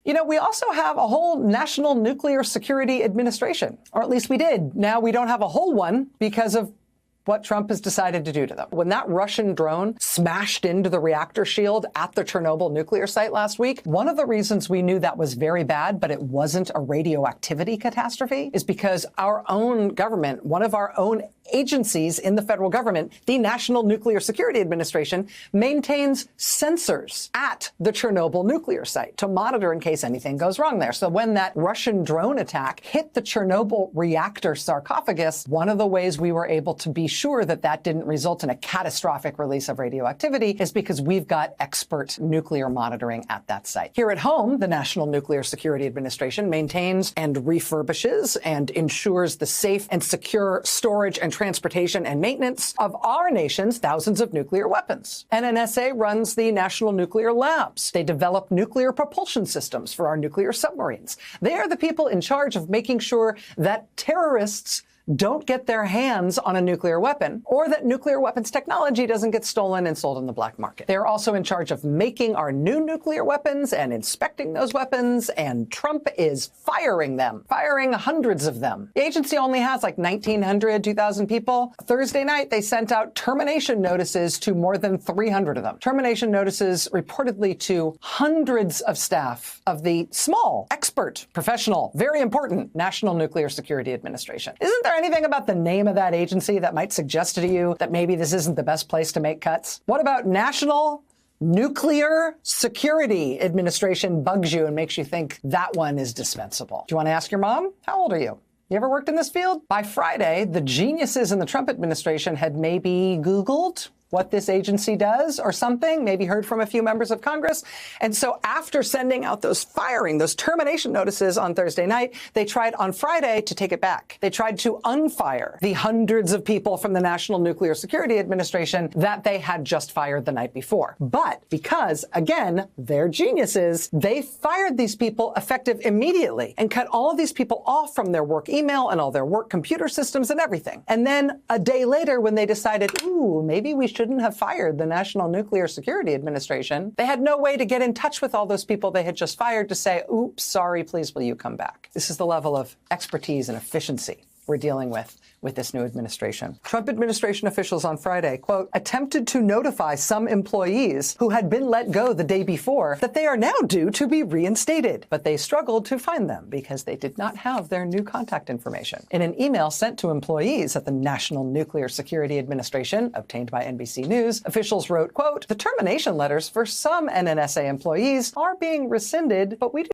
You know, we also have a whole National Nuclear Security Administration, or at least we did. Now we don't have a whole one because of what Trump has decided to do to them. When that Russian drone smashed into the reactor shield at the Chernobyl nuclear site last week, one of the reasons we knew that was very bad, but it wasn't a radioactivity catastrophe, is because our own government, one of our own agencies in the federal government, the National Nuclear Security Administration, maintains sensors at the Chernobyl nuclear site to monitor in case anything goes wrong there. So when that Russian drone attack hit the Chernobyl reactor sarcophagus, one of the ways we were able to be sure that that didn't result in a catastrophic release of radioactivity is because we've got expert nuclear monitoring at that site. Here at home, the National Nuclear Security Administration maintains and refurbishes and ensures the safe and secure storage and transportation and maintenance of our nation's thousands of nuclear weapons. NNSA runs the National Nuclear Labs. They develop nuclear propulsion systems for our nuclear submarines. They are the people in charge of making sure that terrorists don't get their hands on a nuclear weapon, or that nuclear weapons technology doesn't get stolen and sold in the black market. They're also in charge of making our new nuclear weapons and inspecting those weapons, and Trump is firing them, firing hundreds of them. The agency only has like 1,900, 2,000 people. Thursday night, they sent out termination notices to more than 300 of them. Termination notices reportedly to hundreds of staff of the small, expert, professional, very important National Nuclear Security Administration. Isn't there anything about the name of that agency that might suggest to you that maybe this isn't the best place to make cuts? What about National Nuclear Security Administration bugs you and makes you think that one is dispensable? Do you want to ask your mom? How old are you? You ever worked in this field? By Friday, the geniuses in the Trump administration had maybe Googled what this agency does or something, maybe heard from a few members of Congress. And so after sending out those termination notices on Thursday night, they tried on Friday to take it back. They tried to unfire the hundreds of people from the National Nuclear Security Administration that they had just fired the night before. But because, again, they're geniuses, they fired these people effective immediately and cut all of these people off from their work email and all their work computer systems and everything. And then a day later, when they decided, ooh, maybe we shouldn't have fired the National Nuclear Security Administration, they had no way to get in touch with all those people they had just fired to say, oops, sorry, please will you come back? This is the level of expertise and efficiency we're dealing with this new administration. Trump administration officials on Friday, quote, attempted to notify some employees who had been let go the day before that they are now due to be reinstated, but they struggled to find them because they did not have their new contact information. In an email sent to employees at the National Nuclear Security Administration, obtained by NBC News, officials wrote, quote, the termination letters for some NNSA employees are being rescinded, but we do